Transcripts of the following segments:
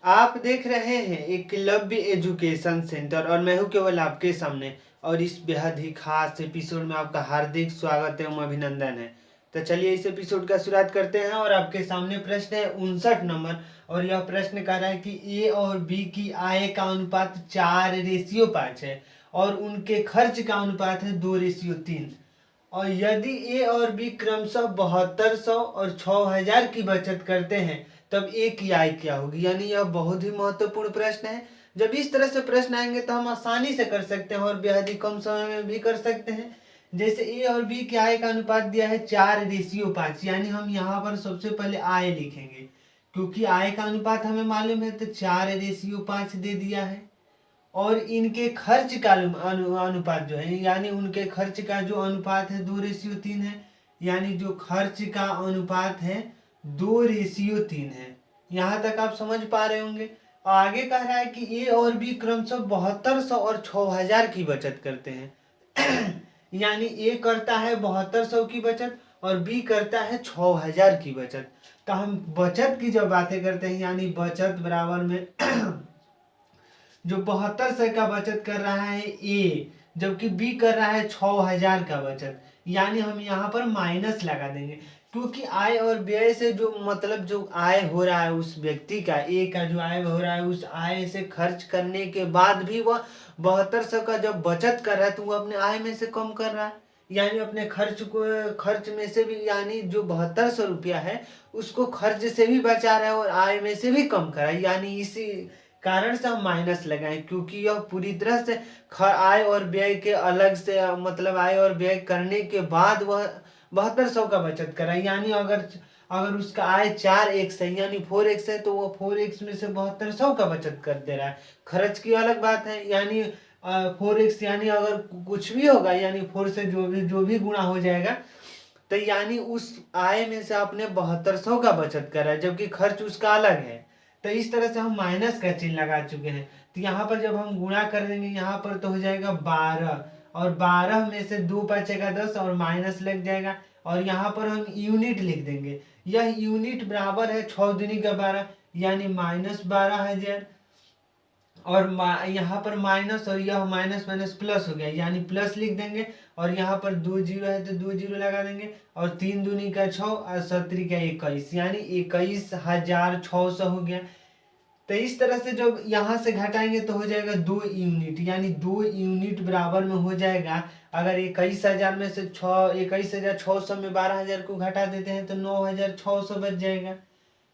आप देख रहे हैं एकलव्य एजुकेशन सेंटर और मैं हूं केवल आपके सामने। और इस बेहद ही खास एपिसोड में आपका हार्दिक स्वागत एवं अभिनंदन है। तो चलिए इस एपिसोड का शुरुआत करते हैं और आपके सामने प्रश्न है 59 नंबर। और यह प्रश्न कह रहा है कि ए और बी की आय का अनुपात 4:5 है और उनके खर्च का अनुपात है 2:3। और यदि ए और बी क्रमशः 7200 और 6000 की बचत करते हैं तब ए की आय क्या होगी। यानी यह बहुत ही महत्वपूर्ण प्रश्न है। जब इस तरह से प्रश्न आएंगे तो हम आसानी से कर सकते हैं और बेहद ही कम समय में भी कर सकते हैं। जैसे ए और बी की आय का अनुपात दिया है 4:5, यानी हम यहाँ पर सबसे पहले आय लिखेंगे क्योंकि आय का अनुपात हमें मालूम है, तो 4:5 दे दिया है। और इनके खर्च का अनुपात जो है, यानी उनके खर्च का जो अनुपात है 2:3 है। यानी जो खर्च का अनुपात है 2:3 है। यहाँ तक आप समझ पा रहे होंगे। आगे कह रहा है कि ए और बी क्रमशः 7200 और 6000 की बचत करते हैं। यानी ए करता है 7200 की बचत और बी करता है 6000 की बचत। तो हम बचत की जब बातें करते हैं, यानी बचत बराबर में जो 7200 का बचत कर रहा है ए, जबकि बी कर रहा है 6000 का बचत, यानी हम यहाँ पर माइनस लगा देंगे। क्योंकि आय और व्यय से जो मतलब जो आय हो रहा है उस व्यक्ति का, ए का जो आय हो रहा है उस आय से खर्च करने के बाद भी वह 7200 का जब बचत कर रहा है तो वो अपने आय में से कम कर रहा है। यानी अपने खर्च में से भी, यानी जो 7200 रुपया है उसको खर्च से भी बचा रहा है और आय में से भी कम कर रहा है। यानी इसी कारण से हम माइनस लगाएं, क्योंकि यह पूरी तरह से आय और व्यय के अलग से, मतलब आय और व्यय करने के बाद वह 7200 का बचत करा। यानी अगर अगर उसका आय 4x है यानी 4x है तो वो 4x में से 7200 का बचत कर दे रहा है। खर्च की अलग बात है, यानी 4x यानी अगर कुछ भी होगा, यानी 4 से जो भी गुणा हो जाएगा, तो यानी उस आय में से आपने 7200 का बचत करा है, जबकि खर्च उसका अलग है। तो इस तरह से हम माइनस का चिन्ह लगा चुके हैं। तो यहाँ पर जब हम गुणा कर देंगे यहाँ पर तो हो जाएगा 12, और 12 में से 2 बचेगा 10 और माइनस लग जाएगा। और यहाँ पर हम यूनिट लिख देंगे। यह यूनिट बराबर है 6 दूनी का 12, यानी -12,000। और यहाँ पर माइनस और यह माइनस माइनस प्लस हो गया, यानी प्लस लिख देंगे। और यहाँ पर 2 जीरो है तो 2 जीरो लगा देंगे। और 3 दूनी का 6 और 7 का 21, यानी 21,600 हो गया। तो इस तरह से जब यहाँ से घटाएंगे तो हो जाएगा 2 यूनिट, यानी 2 यूनिट बराबर में हो जाएगा। अगर 21,000 में से 21,600 में 12,000 को घटा देते हैं तो 9,600 बच जाएगा।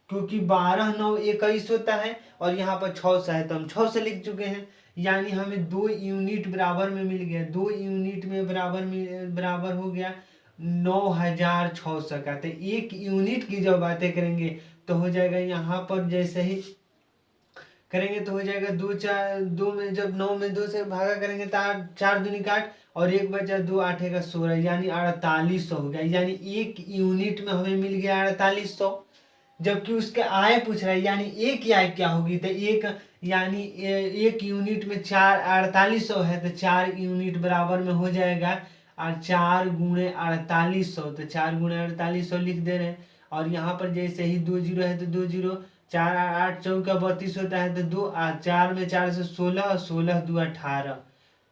क्योंकि 12 9 21 होता है और यहाँ पर 6 से है तो हम 6 से लिख चुके हैं। यानी हमें 2 यूनिट बराबर में मिल गया। 2 यूनिट में बराबर हो गया 9,600 का। तो 1 यूनिट की जब बातें करेंगे तो हो जाएगा, यहाँ पर जैसे ही करेंगे तो हो जाएगा 2 में जब 9 में 2 से भागा करेंगे तो 4 दूनी का 8 और 1 बचा 2 8 का 16, यानी 4800 हो गया। यानी 1 यूनिट में हमें मिल गया 4800। जबकि उसके आय पूछ रहा है, यानी एक की आय क्या होगी, तो एक यानी 1 यूनिट में 4800 है तो 4 यूनिट बराबर में हो जाएगा और 4 गुणे 4800, तो 4 गुणे 4800 लिख दे रहे हैं। और यहाँ पर जैसे ही 2 जीरो है तो 2 जीरो, 4 8 चौका 32 होता है तो 2 4 में 4 से 16, 16 2 18,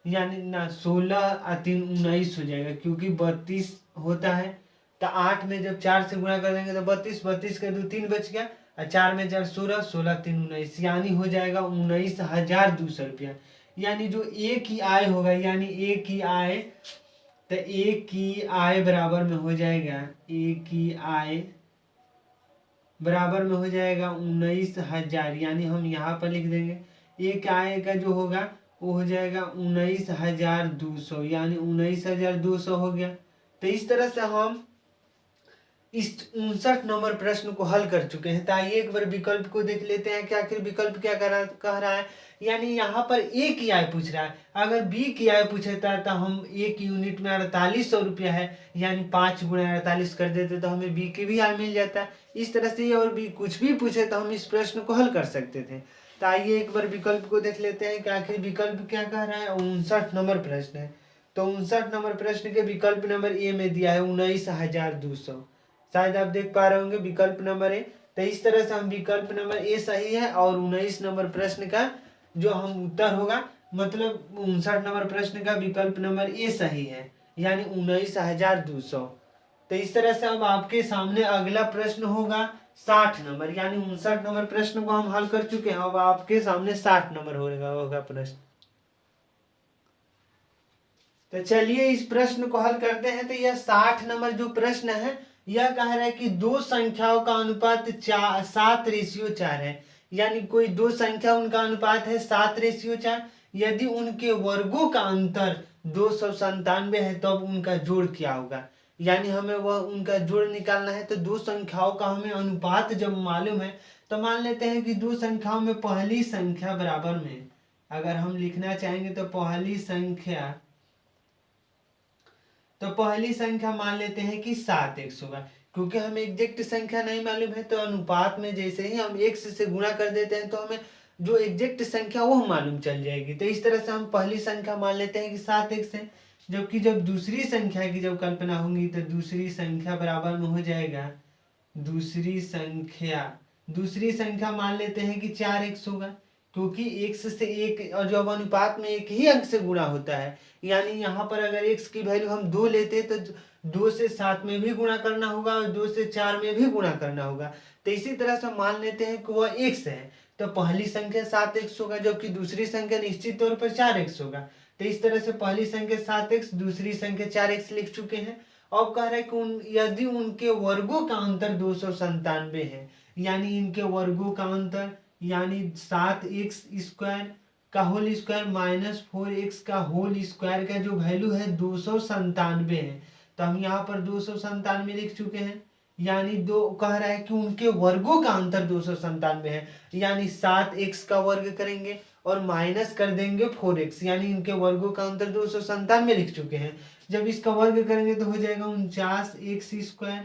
यानी ना 16 और 3 19 हो जाएगा, क्योंकि 32 होता है। तो 8 में जब 4 से गुणा कर देंगे तो 32, 32 का 2 3 बच गया और 4 में 4 16, 16 3 19, यानी हो जाएगा 19,200 रुपया। यानी जो एक ही आय होगा, यानी एक ही आय, तो एक की आय बराबर में हो जाएगा, एक की आय बराबर में हो जाएगा 19,000, यानी हम यहाँ पर लिख देंगे एक आय का जो होगा वो हो जाएगा 19,200, यानी 19,200 हो गया। तो इस तरह से हम इस 59 नंबर प्रश्न को हल कर चुके हैं। तो आइए एक बार विकल्प को देख लेते हैं कि आखिर विकल्प क्या कह रहा है। यानी यहाँ पर ए की आय पूछ रहा है, अगर बी की आय पूछता है तो हम 1 यूनिट में 4800 रुपया है, यानी 5 गुणा 48 कर देते तो हमें बी की भी आय मिल जाता है। इस तरह से और भी कुछ भी पूछे तो हम इस प्रश्न को हल कर सकते थे। तो आइए एक बार विकल्प को देख लेते हैं कि आखिर विकल्प क्या कह रहा है। 59 नंबर प्रश्न है, तो 59 नंबर प्रश्न के विकल्प नंबर ए में दिया है 19,200। शायद आप देख पा रहे होंगे विकल्प नंबर ए। तो इस तरह से हम विकल्प नंबर ए सही है और 19 नंबर प्रश्न का जो हम उत्तर होगा, मतलब 59 नंबर प्रश्न का विकल्प नंबर ए सही है, यानी 19,200। तो इस तरह से अब आपके सामने अगला प्रश्न होगा 60 नंबर, यानी 59 नंबर प्रश्न को हम हल कर चुके हैं। अब आपके सामने 60 नंबर होगा प्रश्न। तो चलिए इस प्रश्न को हल करते हैं। तो यह 60 नंबर जो प्रश्न है, यह कह रहा है कि दो संख्याओं का अनुपात 7:4 है, यानी कोई दो संख्या उनका अनुपात है 7:4। यदि उनके वर्गों का अंतर 297 है, तब उनका जोड़ क्या होगा। यानी हमें वह उनका जोड़ निकालना है। तो दो संख्याओं का हमें अनुपात जब मालूम है, तो मान लेते हैं कि दो संख्याओं में पहली संख्या बराबर में अगर हम लिखना चाहेंगे तो पहली संख्या मान लेते हैं कि 7x होगा। क्योंकि हमें एग्जैक्ट संख्या नहीं मालूम है, तो अनुपात में जैसे ही हम x से गुणा कर देते हैं तो हमें जो एग्जैक्ट संख्या वो मालूम चल जाएगी। तो इस तरह से हम पहली संख्या मान लेते हैं कि 7x है। जबकि जब दूसरी संख्या की जब कल्पना होगी तो दूसरी संख्या बराबर में हो जाएगा, दूसरी संख्या मान लेते हैं कि 4x होगा। क्योंकि x से एक, और जब अनुपात में एक ही अंक से गुणा होता है, यानी यहाँ पर अगर x की वैल्यू हम 2 लेते तो 2 से 7 में भी गुणा करना होगा और 2 से 4 में भी गुणा करना होगा। तो इसी तरह से मान लेते हैं कि वह x है, तो पहली संख्या 7x होगा, जबकि दूसरी संख्या निश्चित तौर पर 4x होगा। तो इस तरह से पहली संख्या 7x, दूसरी संख्या 4x लिख चुके हैं। अब कह रहे हैं कि यदि उनके वर्गों का अंतर 297 है, यानी इनके वर्गों का अंतर, यानी 7x² का होल स्क्वायर माइनस 4x का होल स्क्वायर का जो वैल्यू है 297 है। तो हम यहाँ पर 297 लिख चुके हैं। यानी दो कह रहा है कि उनके वर्गों का अंतर 297 है, यानी 7x का वर्ग करेंगे और माइनस कर देंगे 4x, यानी इनके वर्गों का अंतर 297 लिख चुके हैं। जब इसका वर्ग करेंगे तो हो जाएगा 49x²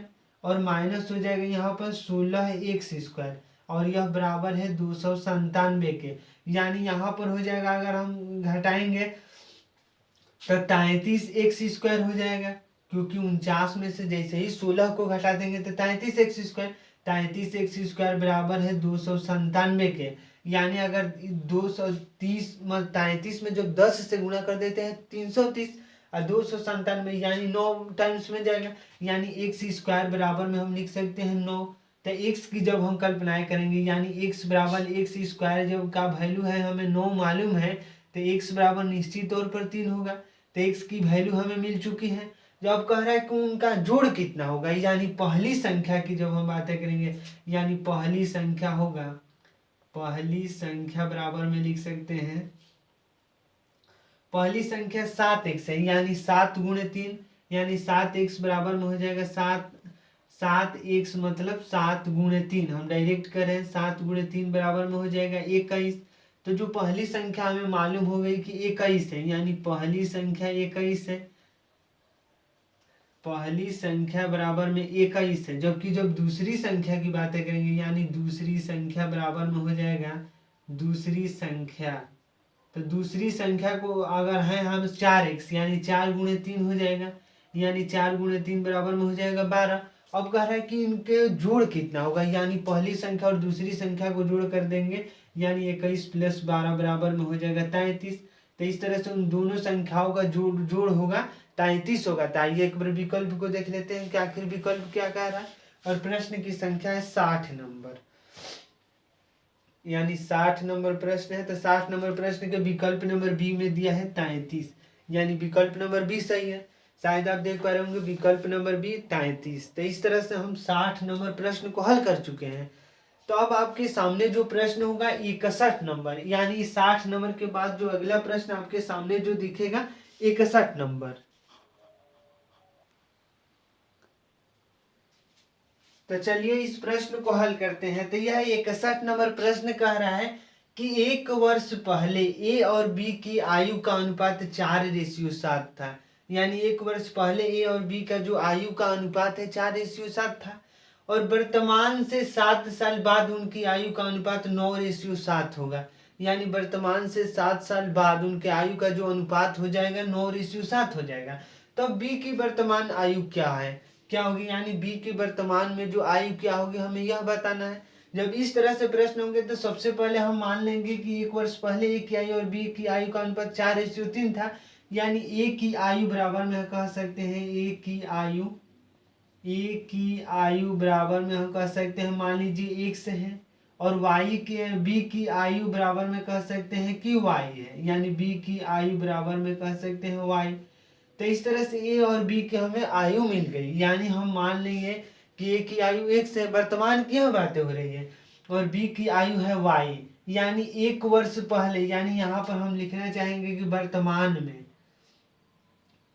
और माइनस हो जाएगा यहाँ पर 16x², और यह बराबर है 297 के। यानी यहाँ पर हो जाएगा, अगर हम घटाएंगे तो 33x² हो जाएगा। क्योंकि 49 में से जैसे ही 16 को घटा देंगे तो 33x², 33x² बराबर है 297 के। यानी अगर 33 में जब 10 से गुणा कर देते हैं 330 और 297 यानी 9 टाइम्स में जाएगा, यानी x² बराबर में हम लिख सकते हैं 9। तो x की जब हम कल्पनाएं करेंगे, यानी x बराबर x² जब का वैल्यू है हमें 9 मालूम है, तो x बराबर निश्चित तौर पर 3 होगा। तो x की वैल्यू हमें मिल चुकी है। जब कह रहा है कि उनका जोड़ कितना होगा, यानी पहली संख्या की जब हम बातें करेंगे, यानी पहली संख्या होगा, पहली संख्या बराबर में लिख सकते हैं, पहली संख्या 7x है, यानी 7 गुणे 3, यानी 7x बराबर में हो जाएगा 7x मतलब 7 गुणे 3, हम डायरेक्ट करें 7 गुणे 3 बराबर में हो जाएगा 21। तो जो पहली संख्या हमें मालूम हो गई कि 21 है, यानी पहली संख्या 21 है, पहली संख्या बराबर में 21 है। जबकि जब दूसरी संख्या की बातें करेंगे, यानी दूसरी संख्या बराबर में हो जाएगा दूसरी संख्या, तो दूसरी संख्या को अगर है हम 4x, यानी 4 गुणे 3 हो जाएगा, यानी 4 गुणे 3 बराबर में हो जाएगा 12। अब कह रहा है कि इनके जोड़ कितना होगा, यानी पहली संख्या और दूसरी संख्या को जोड़ कर देंगे, यानी 21 + 12 बराबर में हो जाएगा 33। तो इस तरह से उन दोनों संख्याओं का जोड़ होगा 33 होगा। तो आइए एक बार विकल्प को देख लेते हैं कि आखिर विकल्प क्या कह रहा है। और प्रश्न की संख्या है 60 नंबर, यानी 60 नंबर प्रश्न है। तो 60 नंबर प्रश्न के विकल्प नंबर बी में दिया है 33, यानी विकल्प नंबर बी सही है। शायद आप देख पा रहे होंगे विकल्प नंबर बी 33। तो इस तरह से हम 60 नंबर प्रश्न को हल कर चुके हैं। तो अब आपके सामने जो प्रश्न होगा 61 नंबर, यानी 60 नंबर के बाद जो अगला प्रश्न आपके सामने जो दिखेगा 61 नंबर। तो चलिए इस प्रश्न को हल करते हैं। तो यह 61 नंबर प्रश्न कह रहा है कि 1 वर्ष पहले ए और बी की आयु का अनुपात 4:7 था, यानी 1 वर्ष पहले ए और बी का जो आयु का अनुपात है 4:7 था, और वर्तमान से 7 साल बाद उनकी आयु का अनुपात 9:7 होगा, यानी वर्तमान से 7 साल बाद उनके आयु का जो अनुपात हो जाएगा 9:7 हो जाएगा। तो बी की वर्तमान आयु क्या है, क्या होगी, यानी बी की वर्तमान में जो आयु क्या होगी हमें यह बताना है। जब इस तरह से प्रश्न होंगे तो सबसे पहले हम मान लेंगे कि 1 वर्ष पहले ए की आयु और बी की आयु का अनुपात 4:3 था, यानी ए की आयु बराबर में हम कह सकते हैं ए की आयु बराबर में हम कह सकते हैं मान लीजिए 1 से है, और वाई के बी की आयु बराबर में कह सकते हैं कि वाई है, यानी बी की आयु बराबर में कह सकते हैं वाई। तो इस तरह से ए और बी की हमें आयु मिल गई, यानी हम मान लेंगे कि ए की आयु 1 से, वर्तमान की यह बातें हो रही है, और बी की आयु है वाई, यानी 1 वर्ष पहले, यानी यहाँ पर हम लिखना चाहेंगे कि वर्तमान में,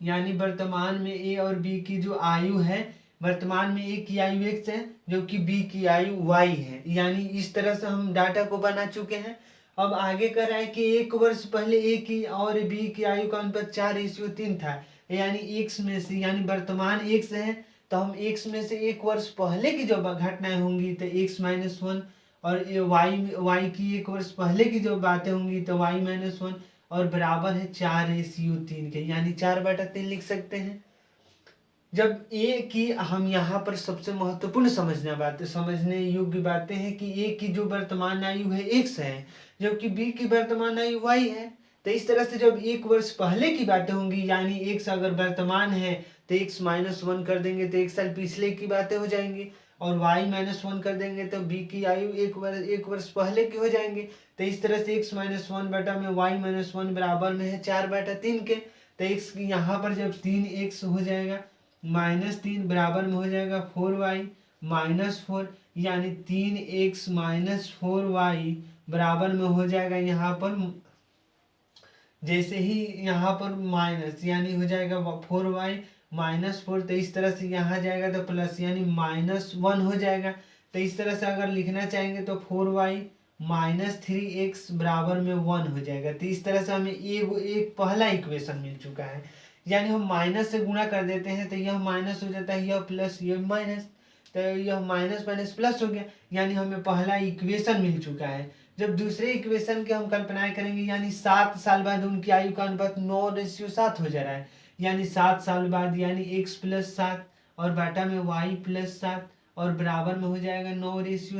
यानी वर्तमान में ए और बी की जो आयु है, वर्तमान में ए की आयु 1 है जबकि बी की आयु वाई है, यानी इस तरह से हम डाटा को बना चुके हैं। अब आगे कर रहा है कि 1 वर्ष पहले ए की और बी की आयु का अनुपात 4:3 था, यानी x में से, यानी वर्तमान x है तो हम x में से 1 वर्ष पहले की जो घटनाएं होंगी तो x-1, और y की 1 वर्ष पहले की जो बातें होंगी तो y-1, और बराबर है 4:3 के, यानी 4/3 लिख सकते हैं। जब ए की, हम यहाँ पर सबसे महत्वपूर्ण समझने योग्य बातें हैं कि ए की जो वर्तमान आयु है x है जबकि बी की वर्तमान आयु y है। तो इस तरह से जब 1 वर्ष पहले की बातें होंगी, यानी x अगर वर्तमान है तो x-1 कर देंगे तो 1 साल पिछले की बातें हो जाएंगी, और y-1 कर देंगे तो b की आयु 1 वर्ष पहले की हो जाएंगे। तो इस तरह से x-1 बटा में y-1 बराबर में है 4/3 के। तो x की यहाँ पर जब 3x हो जाएगा -3 बराबर में हो जाएगा 4y-4, यानी 3x-4y बराबर में हो जाएगा यहाँ पर, जैसे ही यहाँ पर माइनस, यानी हो जाएगा 4y-4, तो इस तरह से यहाँ जाएगा तो प्लस, यानी -1 हो जाएगा। तो इस तरह से अगर लिखना चाहेंगे तो 4y-3x बराबर में 1 हो जाएगा। तो इस तरह से हमें एक पहला इक्वेशन मिल चुका है, यानी हम माइनस से गुणा कर देते हैं तो यह माइनस हो जाता है, यह प्लस, यह माइनस, तो यह माइनस माइनस प्लस हो गया, यानी हमें पहला इक्वेशन मिल चुका है। जब दूसरे इक्वेशन की हम कल्पनाएं करेंगे, यानी 7 साल बाद उनकी आयु का अनुपात 9:7 हो जा रहा है, यानी 7 साल बाद, यानी x + 7 और बाटा में y + 7 और बराबर में हो जाएगा 9:7।